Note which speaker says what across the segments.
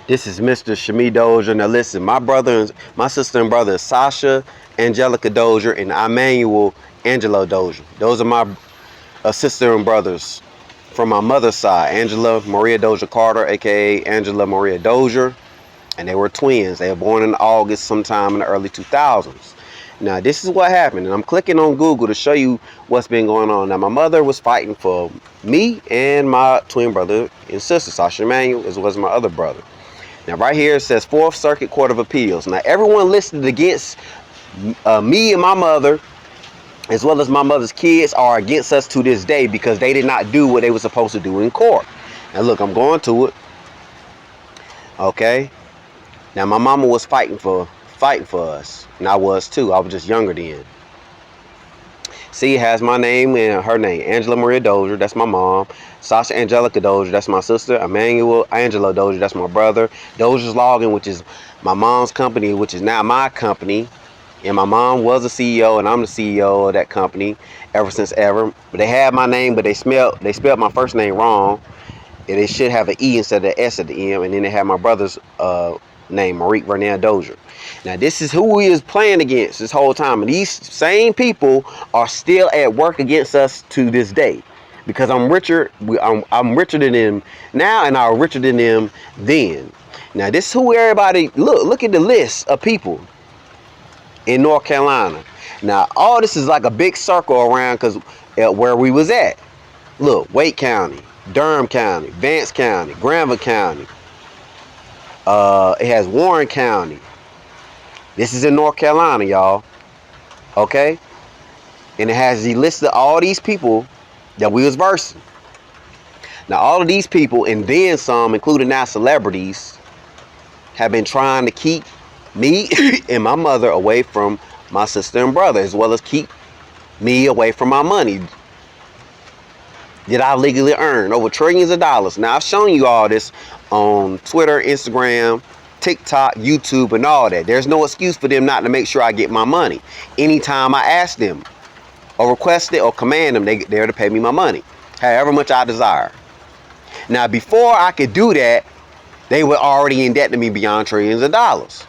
Speaker 1: This is Mr. Shamee Dozier. Now listen, my sister and brother is Sasha Angelica Dozier and Emmanuel Angelo Dozier. Those are my sister and brothers from my mother's side. Angela Maria Dozier Carter, aka Angela Maria Dozier. And they were twins. They were born in August sometime in the early 2000s. Now this is what happened, and I'm clicking on Google to show you what's been going on. Now my mother was fighting for me and my twin brother and sister, Sasha Emmanuel, as well as my other brother. Now right here it says 4th Circuit Court of Appeals. Now everyone listed against me and my mother, as well as my mother's kids, are against us to this day because they did not do what they were supposed to do in court. Now look, I'm going to it. Okay. Now my mama was fighting for us, and I was too. I was just younger then. See, it has my name and her name. Angela Maria Dozier, that's my mom. Sasha Angelica Dozier, that's my sister. Emmanuel Angelo Dozier, that's my brother. Dozier's Logging, which is my mom's company, which is now my company. And my mom was a CEO, and I'm the CEO of that company ever since ever. But they had my name, but they spelled my first name wrong. And it should have an E instead of an S at the end. And then they had my brother's name, Marique Vernell Dozier. Now this is who we is playing against this whole time, and these same people are still at work against us to this day, because I'm richer. I'm richer than them now, and I was richer than them then. Now this is who everybody look at the list of people in North Carolina. Now all this is like a big circle around because where we was at. Look, Wake County, Durham County, Vance County, Granville County. It has Warren County. This is in North Carolina, y'all. Okay? And it has the list of all these people that we was versing. Now, all of these people, and then some, including now celebrities, have been trying to keep me and my mother away from my sister and brother, as well as keep me away from my money that I legally earned, over trillions of dollars. Now, I've shown you all this on Twitter, Instagram, TikTok, YouTube, and all that. There's no excuse for them not to make sure I get my money. Anytime I ask them or request it or command them, they're to pay me my money, however much I desire. Now, before I could do that, they were already in debt to me beyond trillions of dollars.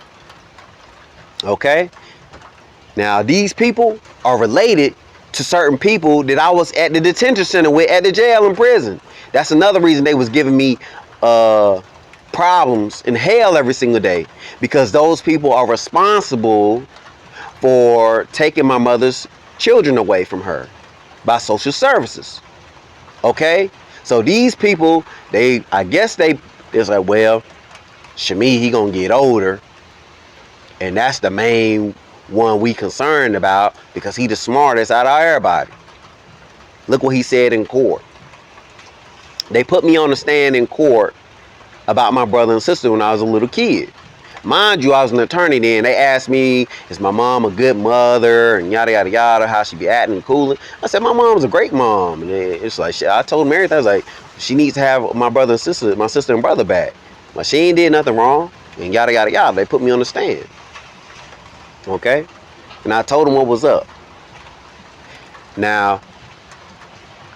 Speaker 1: Okay? Now, these people are related to certain people that I was at the detention center with, at the jail and prison. That's another reason they was giving me problems in hell every single day, because those people are responsible for taking my mother's children away from her by social services. Okay? So these people, I guess it's like, well, Shamee, he gonna get older, and that's the main one we concerned about because he the smartest out of everybody. Look what he said in court. They put me on the stand in court about my brother and sister when I was a little kid. Mind you, I was an attorney then. They asked me, is my mom a good mother, and yada yada yada, how she be acting and cooling. I said my mom's a great mom, and it's like I told them everything. I was like, she needs to have my brother and sister, my sister and brother back. Like, she ain't did nothing wrong, and yada yada yada. They put me on the stand. Okay? And I told them what was up. Now,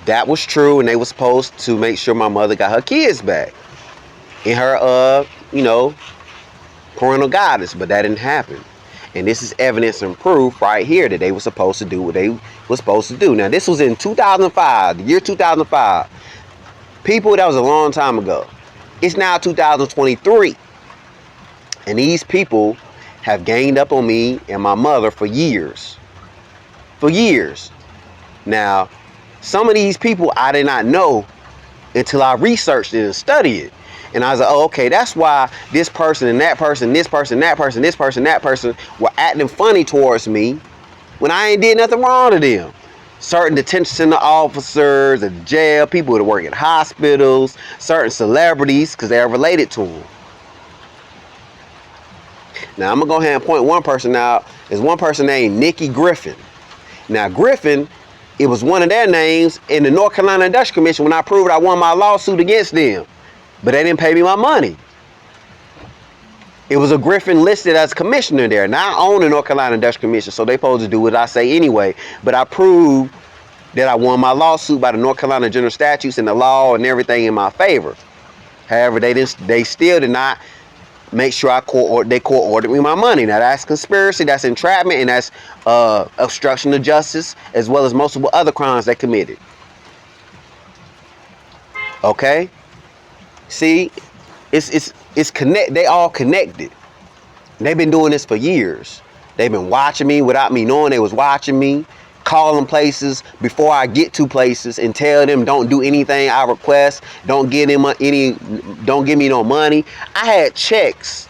Speaker 1: that was true, and they were supposed to make sure my mother got her kids back in her, parental guidance, but that didn't happen. And this is evidence and proof right here that they were supposed to do what they were supposed to do. Now, this was in 2005, the year 2005. People, that was a long time ago. It's now 2023. And these people have ganged up on me and my mother for years. For years. Now, some of these people I did not know until I researched it and studied it. And I was like, oh, okay, that's why this person and that person, this person, that person, this person, that person were acting funny towards me when I ain't did nothing wrong to them. Certain detention center officers at jail, people that work at hospitals, certain celebrities, because they're related to them. Now, I'm going to go ahead and point one person out. There's one person named Nikki Griffin. Now, Griffin, it was one of their names in the North Carolina Industrial Commission when I proved I won my lawsuit against them. But they didn't pay me my money. It was a Griffin listed as commissioner there. Now I own the North Carolina Industrial Commission, so they supposed to do what I say anyway. But I proved that I won my lawsuit by the North Carolina General Statutes and the law and everything in my favor. However, they still did not make sure they court ordered me my money. Now that's conspiracy, that's entrapment, and that's obstruction of justice, as well as multiple other crimes they committed. Okay, see, it's connect. They all connected. They've been doing this for years. They've been watching me without me knowing they was watching me. Calling places before I get to places and tell them don't do anything I request. Don't give them don't give me no money. I had checks,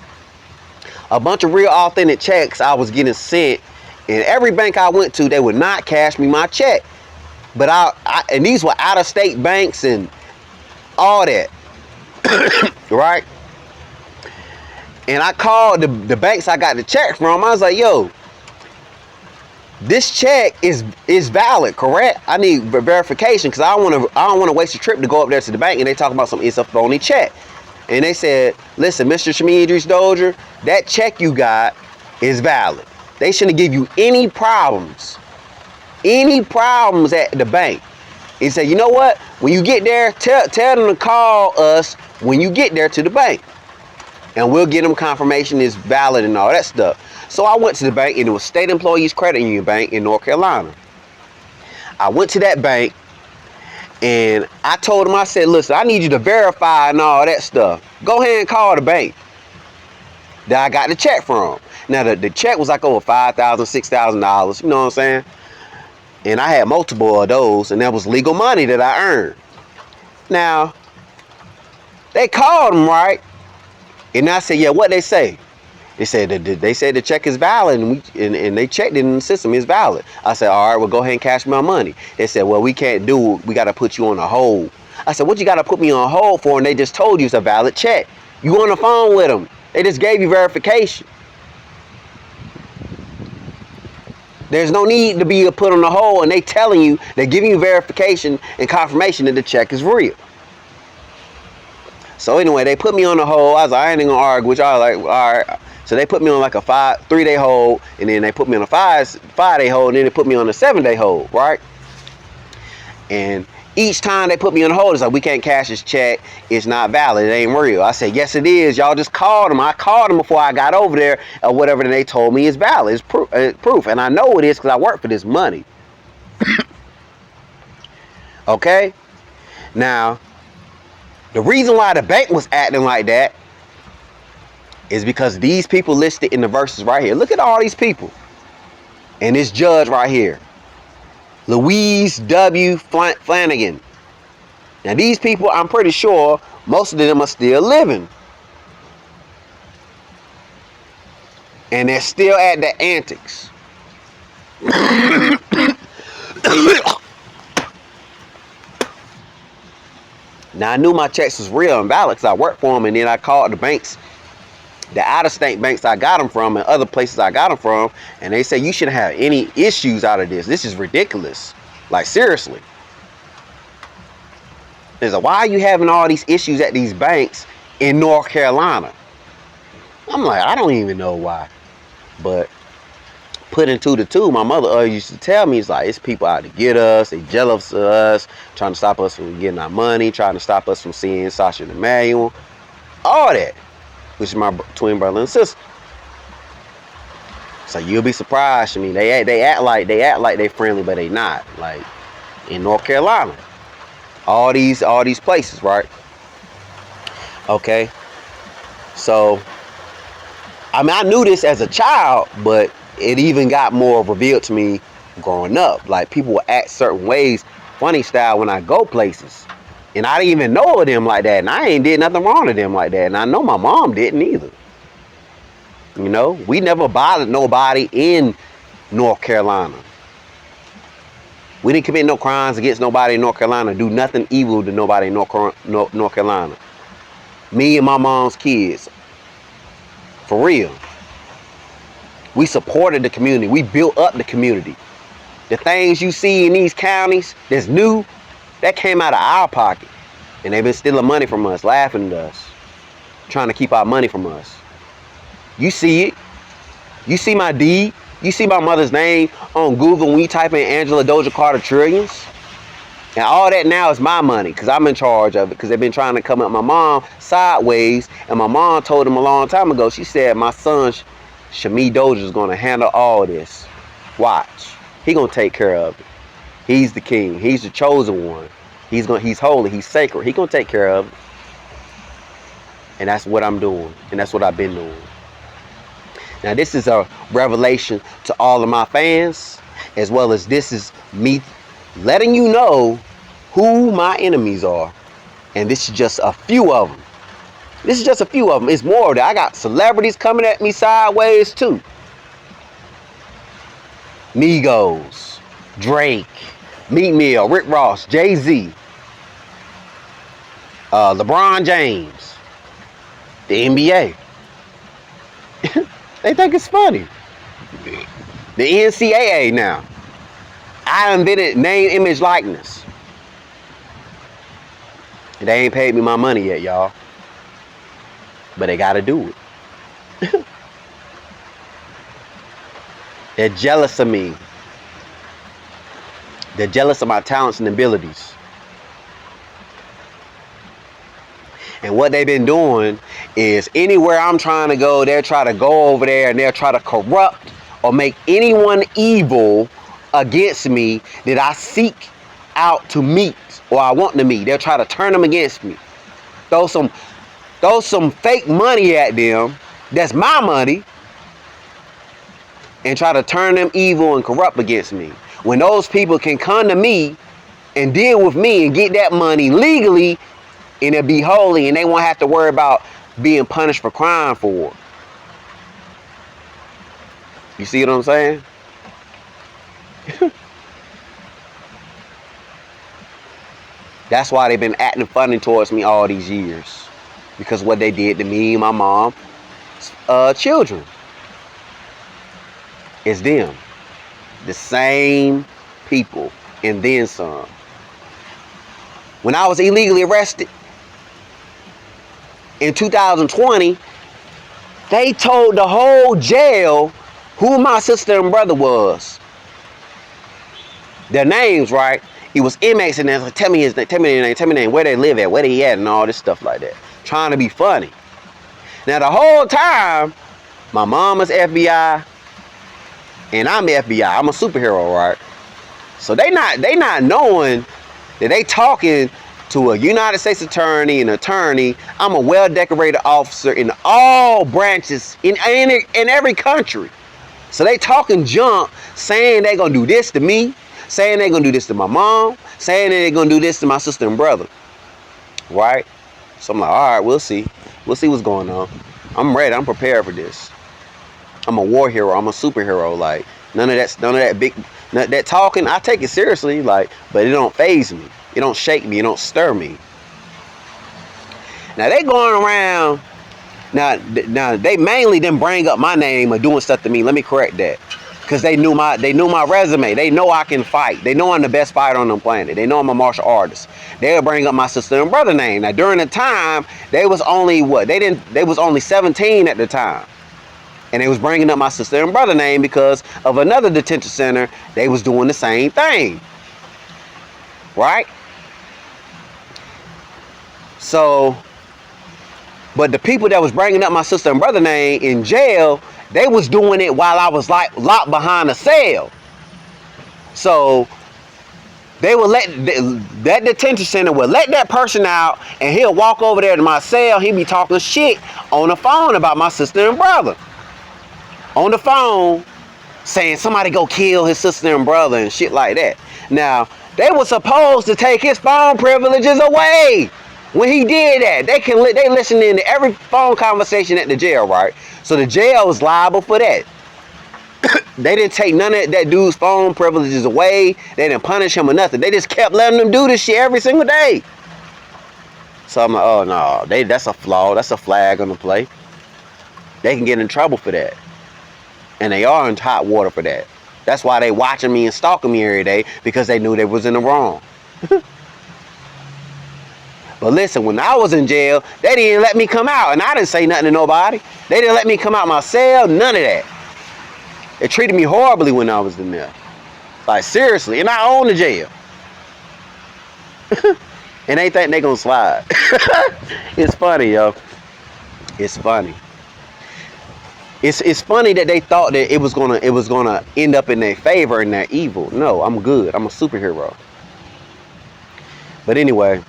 Speaker 1: a bunch of real authentic checks I was getting sent, and every bank I went to, they would not cash me my check. But and these were out of state banks and all that, right? And I called the banks I got the check from. I was like, yo, this check is valid, correct? I need verification because I don't want to waste a trip to go up there to the bank and they talk about it's a phony check. And they said, listen, Mr. Shamee Idrees Dozier, that check you got is valid. They shouldn't give you any problems at the bank. He said, you know what? When you get there, tell them to call us when you get there to the bank. And we'll get them confirmation it's valid and all that stuff. So I went to the bank, and it was State Employees Credit Union Bank in North Carolina. I went to that bank, and I told them, I said, listen, I need you to verify and all that stuff. Go ahead and call the bank that I got the check from. Now, the check was like over $5,000, $6,000, you know what I'm saying? And I had multiple of those, and that was legal money that I earned. Now, they called them, right? And I said, yeah, what they say? They said the check is valid, and they checked it in the system, it's valid. I said, all right, well, go ahead and cash my money. They said, well, we can't do it. We got to put you on a hold. I said, what you got to put me on hold for? And they just told you it's a valid check. You on the phone with them. They just gave you verification. There's no need to be put on the hold, and they telling you, they're giving you verification and confirmation that the check is real. So anyway, they put me on the hold. I was like, I ain't gonna argue with y'all. Like, all right. So they put me on like a 3-day hold, and then they put me on a 5-day hold, and then they put me on a 7-day hold, right? And each time they put me on hold, it's like, we can't cash this check. It's not valid. It ain't real. I said, yes, it is. Y'all just called them. I called them before I got over there, or whatever, and they told me it's valid. It's proof. And I know it is because I work for this money. Okay? Now, the reason why the bank was acting like that is because these people listed in the verses right here. Look at all these people. And this judge right here, Louise W. Flanagan. Now these people, I'm pretty sure most of them are still living. And they're still at the antics. Now I knew my checks was real and valid because I worked for them, and then I called the banks, the out-of-state banks I got them from and other places I got them from, and they said you shouldn't have any issues out of this. This is ridiculous. Like, seriously. They said, why are you having all these issues at these banks in North Carolina? I'm like, I don't even know why. But putting 2 to 2, my mother used to tell me, it's like, it's people out to get us, they jealous of us, trying to stop us from getting our money, trying to stop us from seeing Sasha and Emmanuel, all that, which is my twin brother and sister. So you'll be surprised. I mean, they act like they friendly, but they not. Like in North Carolina, all these places, right? Okay, so I mean, I knew this as a child, but it even got more revealed to me growing up. Like, people will act certain ways, funny style, when I go places. And I didn't even know them like that. And I ain't did nothing wrong to them like that. And I know my mom didn't either. You know, we never bothered nobody in North Carolina. We didn't commit no crimes against nobody in North Carolina, do nothing evil to nobody in North Carolina. Me and my mom's kids. For real. We supported the community. We built up the community. The things you see in these counties that's new, that came out of our pocket. And they've been stealing money from us, laughing at us, trying to keep our money from us. You see it. You see my deed. You see my mother's name on Google when you type in Angela Dozier Carter Trillions. And all that now is my money because I'm in charge of it because they've been trying to come at my mom sideways. And my mom told him a long time ago, she said, my son, Shamee DOZIER, is going to handle all this. Watch. He going to take care of it. He's the king. He's the chosen one. He's holy. He's sacred. He going to take care of it. And that's what I'm doing. And that's what I've been doing. Now, this is a revelation to all of my fans, as well as this is me letting you know who my enemies are. And this is just a few of them. This is just a few of them. It's more of that. I got celebrities coming at me sideways too. Migos, Drake, Meek Mill, Rick Ross, Jay-Z, LeBron James, the NBA. They think it's funny. The NCAA now. I invented name, image, likeness. And they ain't paid me my money yet, y'all. But they gotta do it. They're jealous of me. They're jealous of my talents and abilities. And what they've been doing is anywhere I'm trying to go, they'll try to go over there and they'll try to corrupt or make anyone evil against me that I seek out to meet or I want to meet. They'll try to turn them against me. Throw some fake money at them. That's my money. And try to turn them evil and corrupt against me. When those people can come to me and deal with me and get that money legally, and it'll be holy, and they won't have to worry about being punished for crime for it. You see what I'm saying? That's why they've been acting funny towards me all these years. Because what they did to me and my mom, children. It's them. The same people and then some. When I was illegally arrested in 2020, they told the whole jail who my sister and brother was. Their names, right? It was inmates in there. Like, tell me his name, tell me their name, tell me their name, where they live at, where they at, and all this stuff like that. Trying to be funny. Now the whole time, my mom is FBI, and I'm FBI. I'm a superhero, right? So they not knowing that they talking to a United States attorney, an attorney. I'm a well-decorated officer in all branches in every country. So they talking junk, saying they gonna do this to me, saying they gonna do this to my mom, saying they gonna do this to my sister and brother. Right? So I'm like, all right, we'll see. We'll see what's going on. I'm ready. I'm prepared for this. I'm a war hero. I'm a superhero. Like none of that big, that talking. I take it seriously. Like, but it don't faze me. It don't shake me. It don't stir me. Now they going around. Now they mainly didn't bring up my name or doing stuff to me. Let me correct that, because they knew my resume. They know I can fight. They know I'm the best fighter on the planet. They know I'm a martial artist. They'll bring up my sister and brother name. Now during the time, they was only what? They was only 17 at the time. And they was bringing up my sister and brother name because of another detention center. They was doing the same thing. Right? So, but the people that was bringing up my sister and brother name in jail, they was doing it while I was like locked behind a cell. So they would that detention center would let that person out, and he'll walk over there to my cell. He'd be talking shit on the phone about my sister and brother. On the phone, saying somebody go kill his sister and brother and shit like that. Now, they were supposed to take his phone privileges away. When he did that, they listened in to every phone conversation at the jail, right? So the jail was liable for that. They didn't take none of that dude's phone privileges away. They didn't punish him or nothing. They just kept letting him do this shit every single day. So I'm like, oh no, that's a flaw. That's a flag on the play. They can get in trouble for that. And they are in hot water for that. That's why they watching me and stalking me every day, because they knew they was in the wrong. But listen, when I was in jail, they didn't let me come out, and I didn't say nothing to nobody. They didn't let me come out my cell, none of that. They treated me horribly when I was in there. Like seriously, and I own the jail. And they think they gonna slide. It's funny, yo. It's funny. It's funny that they thought that it was gonna end up in their favor and their evil. No, I'm good. I'm a superhero. But anyway,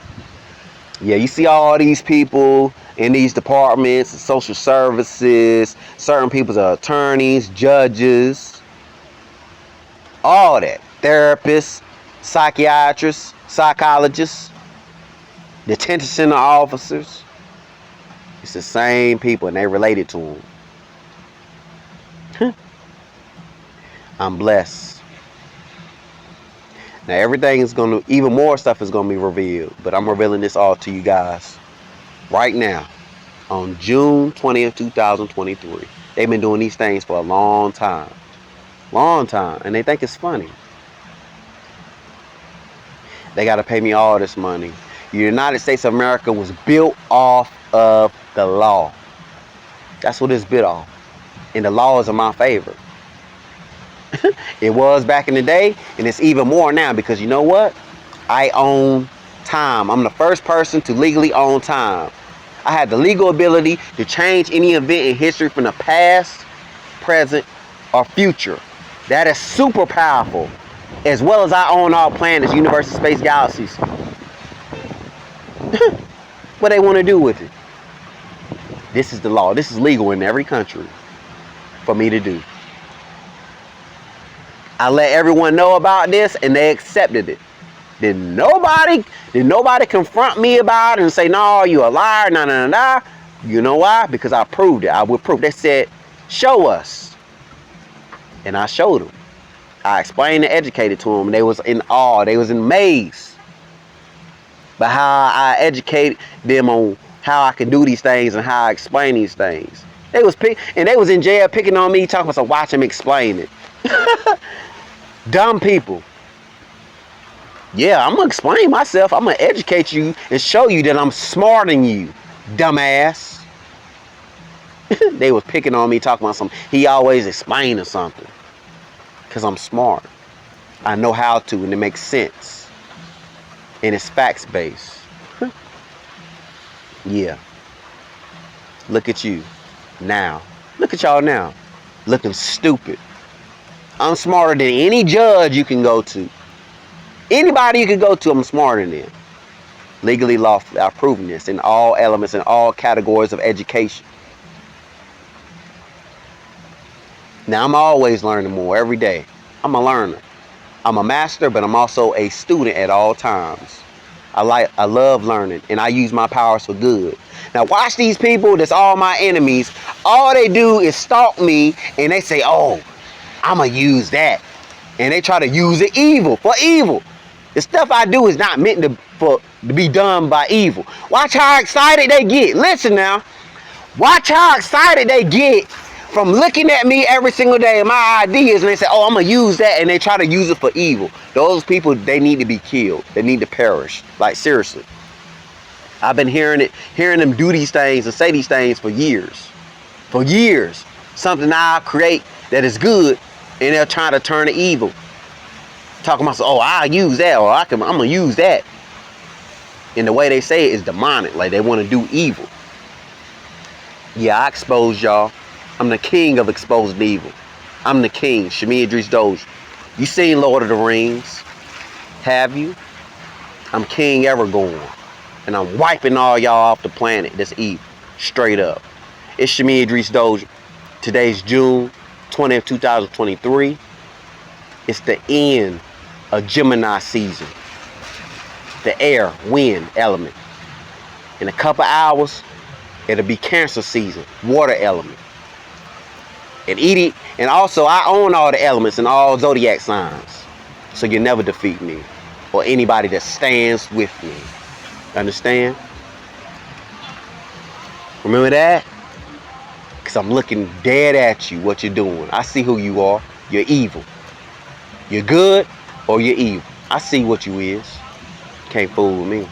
Speaker 1: yeah, you see all these people in these departments, social services, certain people's attorneys, judges, all that, therapists, psychiatrists, psychologists, detention center officers. It's the same people, and they related to them. I'm blessed. Now everything is even more stuff is gonna be revealed, but I'm revealing this all to you guys right now on June 20th, 2023. They've been doing these things for a long time, and they think it's funny. They gotta pay me all this money. The United States of America was built off of the law. That's what it's built off, and the law is in my favor. It was back in the day, and it's even more now, because you know what? I own time. I'm the first person to legally own time. I have the legal ability to change any event in history from the past, present, or future. That is super powerful. As well as I own all planets, universes, space, galaxies. What they want to do with it? This is the law. This is legal in every country for me to do. I let everyone know about this, and they accepted it. Did nobody confront me about it and say, no, you a liar, nah. You know why? Because I proved it. I would prove. They said, show us. And I showed them. I explained and educated to them. They was in awe. They was in amaze by how I educated them on how I can do these things and how I explain these things. They was in jail picking on me, talking about, so watch them explain it. Dumb people. Yeah, I'm gonna explain myself. I'm gonna educate you and show you that I'm smarter than you, dumbass. They was picking on me, talking about something. He always explaining something. Because I'm smart. I know how to, and it makes sense. And it's facts based. Yeah. Look at you now. Look at y'all now. Looking stupid. I'm smarter than any judge you can go to. Anybody you can go to, I'm smarter than them. Legally lawfully, I've proven this in all elements, in all categories of education. Now, I'm always learning more every day. I'm a learner. I'm a master, but I'm also a student at all times. I love learning, and I use my powers for good. Now, watch these people that's all my enemies. All they do is stalk me, and they say, oh, I'm going to use that. And they try to use it for evil. The stuff I do is not meant to be done by evil. Watch how excited they get. Listen now. Watch how excited they get from looking at me every single day and my ideas, and they say, oh, I'm going to use that, and they try to use it for evil. Those people, they need to be killed. They need to perish. Like, seriously. I've been hearing them do these things and say these things for years. For years. Something I create that is good, and they're trying to turn to evil. Talking about, oh, I'll use that, or I'm going to use that. And the way they say it is demonic. Like, they want to do evil. Yeah, I expose y'all. I'm the king of exposing evil. I'm the king, Shamee Idrees Dozier. You seen Lord of the Rings? Have you? I'm King Evergorn. And I'm wiping all y'all off the planet that's evil. Straight up. It's Shamee Idrees Dozier. Today's June 20th, 2023. It's the end of Gemini season. The air, wind element. In a couple hours, it'll be Cancer season, water element. And also, I own all the elements and all zodiac signs. So you'll never defeat me or anybody that stands with me. Understand? Remember that? Because I'm looking dead at you, what you're doing. I see who you are. You're evil. You're good or you're evil. I see what you is. Can't fool with me.